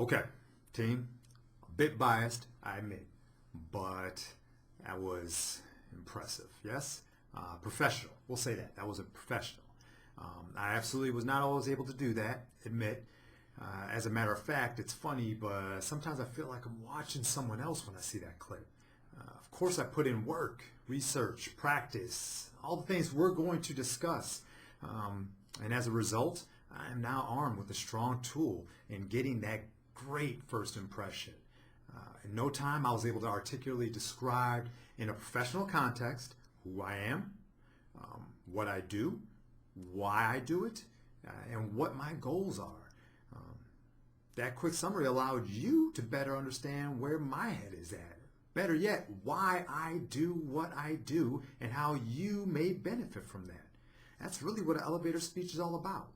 Okay, team, a bit biased, I admit, but that was impressive, yes? Professional, we'll say that. That was a professional. I absolutely was not always able to do that, admit. As a matter of fact, it's funny, but sometimes I feel like I'm watching someone else when I see that clip. Of course, I put in work, research, practice, all the things we're going to discuss. And as a result, I am now armed with a strong tool in getting that great first impression. In no time, I was able to articulately describe in a professional context who I am, what I do, why I do it, and what my goals are. That quick summary allowed you to better understand where my head is at. Better yet, why I do what I do and how you may benefit from that. That's really what an elevator speech is all about.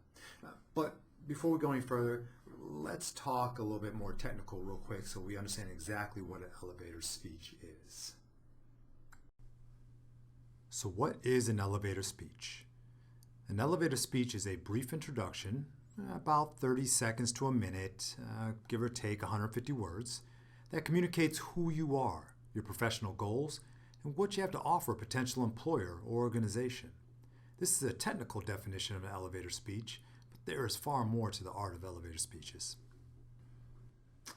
But before we go any further, let's talk a little bit more technical real quick so we understand exactly what an elevator speech is. So what is an elevator speech? An elevator speech is a brief introduction, about 30 seconds to a minute, give or take 150 words, that communicates who you are, your professional goals, and what you have to offer a potential employer or organization. This is a technical definition of an elevator speech, but there is far more to the art of elevator speeches.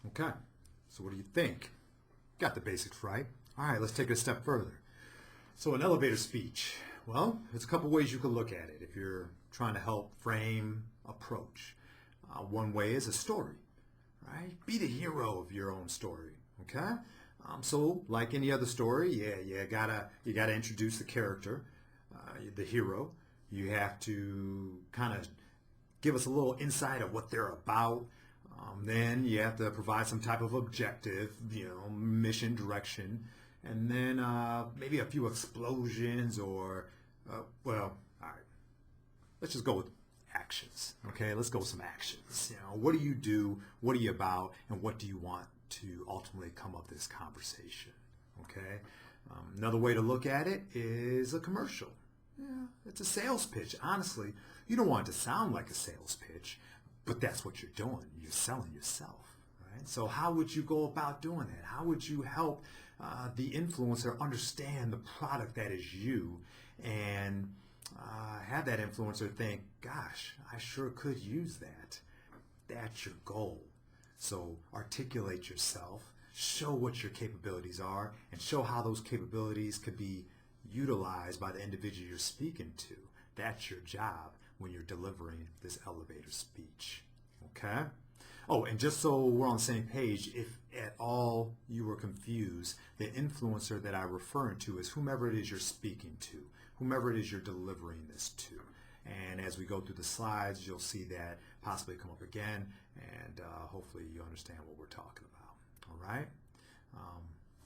Okay, so what do you think? Got the basics right. All right, let's take it a step further. So an elevator speech, well, there's a couple ways you can look at it if you're trying to help frame approach. One way is a story, right? Be the hero of your own story, okay? So like any other story, you gotta introduce the character, the hero. You have to kind of give us a little insight of what they're about. Then you have to provide some type of objective, mission, direction, and then maybe a few explosions or, well, all right, let's just go with actions, okay? Let's go with some actions. What do you do? What are you about? And what do you want to ultimately come up this conversation, okay? Another way to look at it is a commercial. Yeah, it's a sales pitch. Honestly, you don't want it to sound like a sales pitch, but that's what you're doing. You're selling yourself, right? So how would you go about doing that? How would you help the influencer understand the product that is you and have that influencer think, gosh, I sure could use that. That's your goal. So articulate yourself, show what your capabilities are, and show how those capabilities could be utilized by the individual you're speaking to. That's your job when you're delivering this elevator speech, okay? Oh, and just so we're on the same page, if at all you were confused, the influencer that I'm referring to is whomever it is you're speaking to, whomever it is you're delivering this to. And as we go through the slides, you'll see that possibly come up again, and hopefully you understand what we're talking about, all right?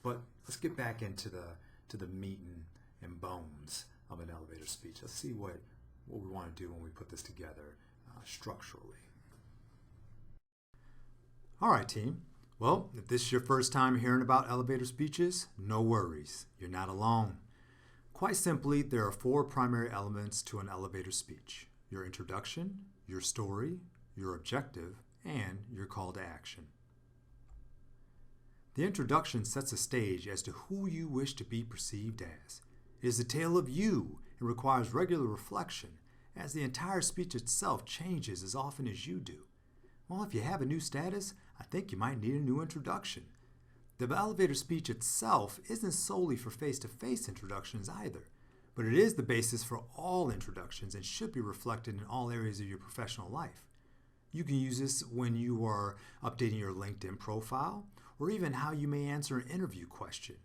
But let's get back into the meat and bones of an elevator speech. Let's see what we want to do when we put this together structurally. All right, team. Well, if this is your first time hearing about elevator speeches, no worries. You're not alone. Quite simply, there are 4 primary elements to an elevator speech: your introduction, your story, your objective, and your call to action. The introduction sets a stage as to who you wish to be perceived as. It is a tale of you and requires regular reflection, as the entire speech itself changes as often as you do. Well, if you have a new status, I think you might need a new introduction. The elevator speech itself isn't solely for face-to-face introductions either, but it is the basis for all introductions and should be reflected in all areas of your professional life. You can use this when you are updating your LinkedIn profile, or even how you may answer an interview question.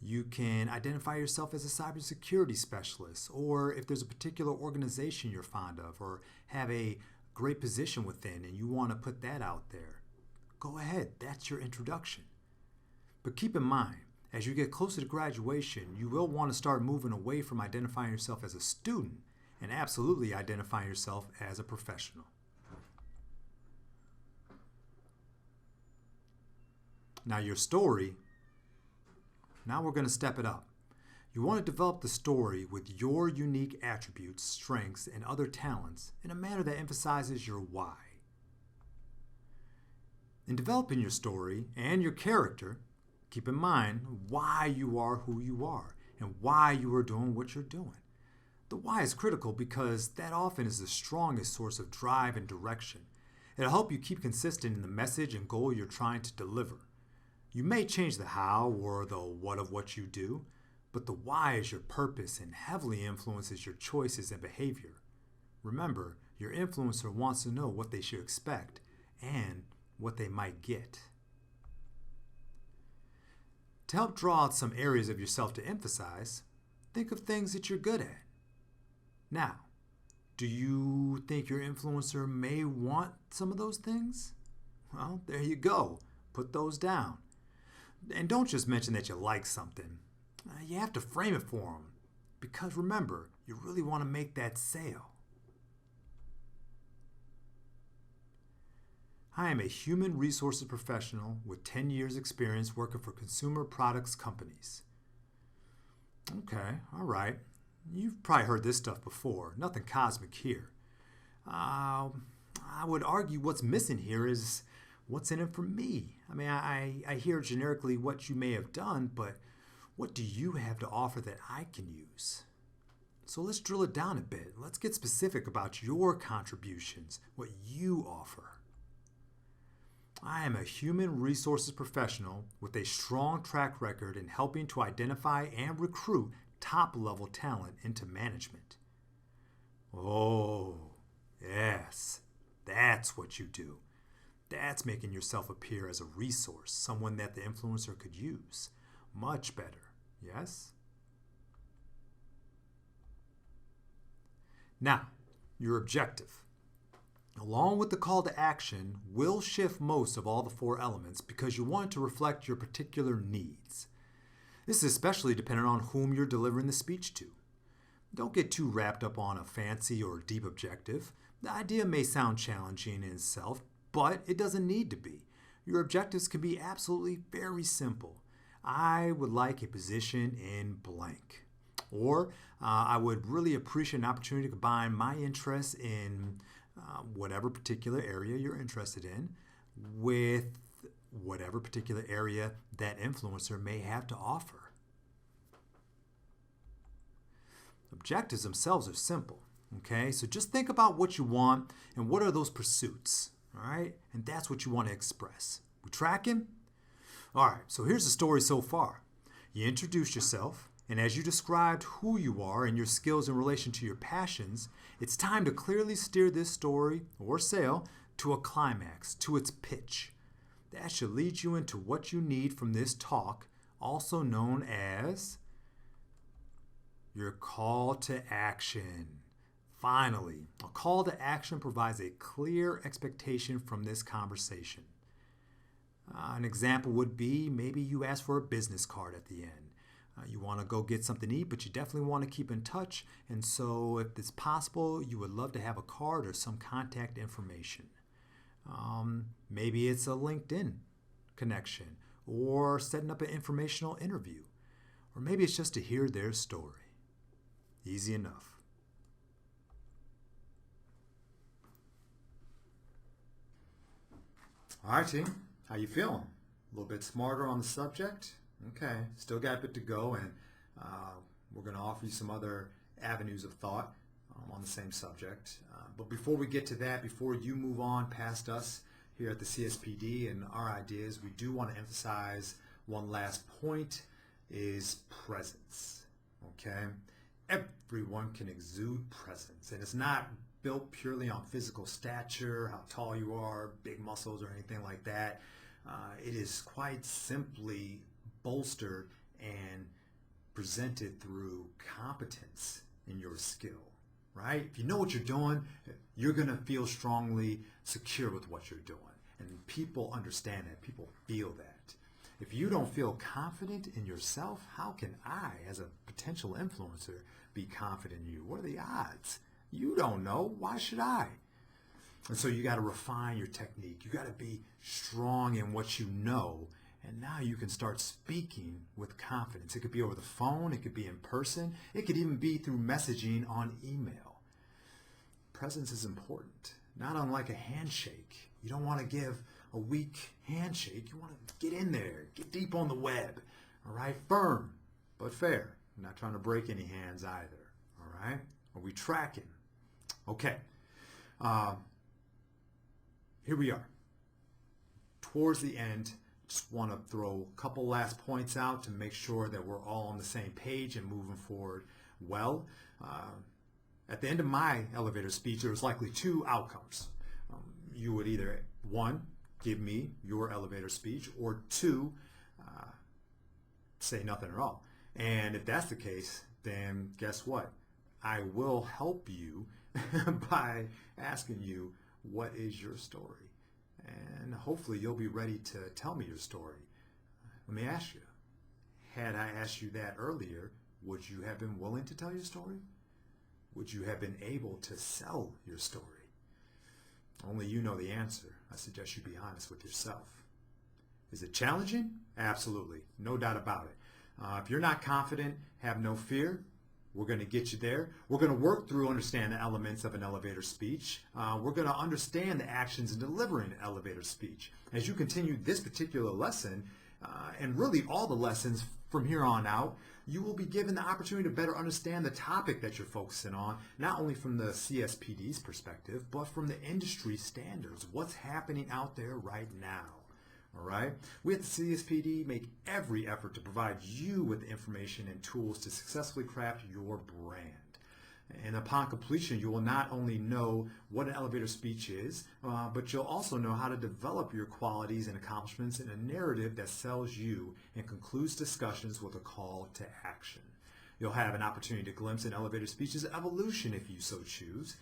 You can identify yourself as a cybersecurity specialist, or if there's a particular organization you're fond of or have a great position within and you want to put that out there. Go ahead, that's your introduction. But keep in mind, as you get closer to graduation, you will want to start moving away from identifying yourself as a student and absolutely identifying yourself as a professional. Now your story, now we're going to step it up. You want to develop the story with your unique attributes, strengths, and other talents in a manner that emphasizes your why. In developing your story and your character, keep in mind why you are who you are and why you are doing what you're doing. The why is critical because that often is the strongest source of drive and direction. It'll help you keep consistent in the message and goal you're trying to deliver. You may change the how or the what of what you do, but the why is your purpose and heavily influences your choices and behavior. Remember, your influencer wants to know what they should expect and what they might get. To help draw out some areas of yourself to emphasize, think of things that you're good at. Now, do you think your influencer may want some of those things? Well, there you go. Put those down. And don't just mention that you like something. You have to frame it for them. Because remember, you really want to make that sale. I am a human resources professional with 10 years experience working for consumer products companies. Okay, all right. You've probably heard this stuff before. Nothing cosmic here. I would argue what's missing here is what's in it for me. I mean, I hear generically what you may have done, but what do you have to offer that I can use? So let's drill it down a bit. Let's get specific about your contributions, what you offer. I am a human resources professional with a strong track record in helping to identify and recruit top-level talent into management. Oh, yes, that's what you do. That's making yourself appear as a resource, someone that the influencer could use. Much better, yes? Now, your objective. Along with the call to action, will shift most of all the 4 elements because you want it to reflect your particular needs. This is especially dependent on whom you're delivering the speech to. Don't get too wrapped up on a fancy or deep objective. The idea may sound challenging in itself, but it doesn't need to be. Your objectives can be absolutely very simple. I would like a position in blank. Or I would really appreciate an opportunity to combine my interests in whatever particular area you're interested in with whatever particular area that influencer may have to offer. Objectives themselves are simple, okay? So just think about what you want and what are those pursuits, all right? And that's what you want to express. We tracking? All right, so here's the story so far. You introduced yourself, and as you described who you are and your skills in relation to your passions, it's time to clearly steer this story or sale to a climax, to its pitch. That should lead you into what you need from this talk, also known as your call to action. Finally, a call to action provides a clear expectation from this conversation. An example would be maybe you ask for a business card at the end. You want to go get something to eat, but you definitely want to keep in touch. And so if it's possible, you would love to have a card or some contact information. Maybe it's a LinkedIn connection or setting up an informational interview. Or maybe it's just to hear their story. Easy enough. All right, team. How you feeling? A little bit smarter on the subject? Okay. Still got a bit to go, and we're going to offer you some other avenues of thought on the same subject. But before we get to that, before you move on past us here at the CSPD and our ideas, we do want to emphasize one last point is presence. Okay? Everyone can exude presence, and it's not built purely on physical stature, how tall you are, big muscles, or anything like that. It is quite simply bolstered and presented through competence in your skill, right? If you know what you're doing, you're going to feel strongly secure with what you're doing. And people understand that. People feel that. If you don't feel confident in yourself, how can I, as a potential influencer, be confident in you? What are the odds? You don't know. Why should I? And so you got to refine your technique. You got to be strong in what you know. And now you can start speaking with confidence. It could be over the phone. It could be in person. It could even be through messaging on email. Presence is important. Not unlike a handshake. You don't want to give a weak handshake. You want to get in there, get deep on the web. All right, firm but fair. I'm not trying to break any hands either. All right, are we tracking? Okay. Here we are. Towards the end, just want to throw a couple last points out to make sure that we're all on the same page and moving forward well. At the end of my elevator speech, there was likely two outcomes. You would either, one, give me your elevator speech, or two, say nothing at all. And if that's the case, then guess what? I will help you by asking you, what is your story? And hopefully you'll be ready to tell me your story. Let me ask you, had I asked you that earlier, would you have been willing to tell your story? Would you have been able to sell your story? Only you know the answer. I suggest you be honest with yourself. Is it challenging? Absolutely. No doubt about it. If you're not confident, have no fear. We're going to get you there. We're going to work through understand the elements of an elevator speech. We're going to understand the actions in delivering an elevator speech. As you continue this particular lesson, and really all the lessons from here on out, you will be given the opportunity to better understand the topic that you're focusing on, not only from the CSPD's perspective, but from the industry standards. What's happening out there right now? All right. We at the CSPD make every effort to provide you with the information and tools to successfully craft your brand. And upon completion, you will not only know what an elevator speech is, but you'll also know how to develop your qualities and accomplishments in a narrative that sells you and concludes discussions with a call to action. You'll have an opportunity to glimpse an elevator speech's evolution if you so choose.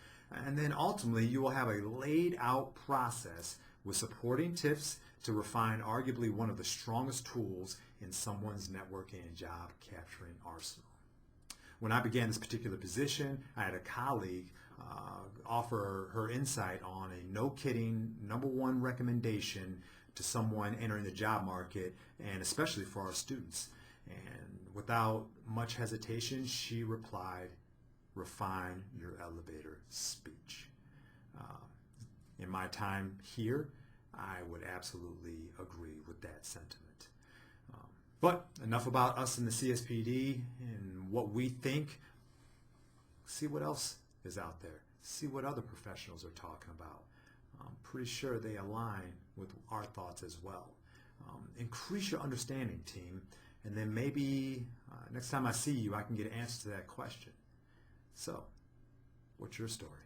And then ultimately, you will have a laid out process with supporting tips to refine arguably one of the strongest tools in someone's networking and job capturing arsenal. When I began this particular position, I had a colleague offer her insight on a no-kidding #1 recommendation to someone entering the job market, and especially for our students. And without much hesitation, she replied, refine your elevator speech. In my time here, I would absolutely agree with that sentiment. But enough about us in the CSPD and what we think. See what else is out there. See what other professionals are talking about. I'm pretty sure they align with our thoughts as well. Increase your understanding, team, and then maybe next time I see you, I can get an answer to that question. So, what's your story?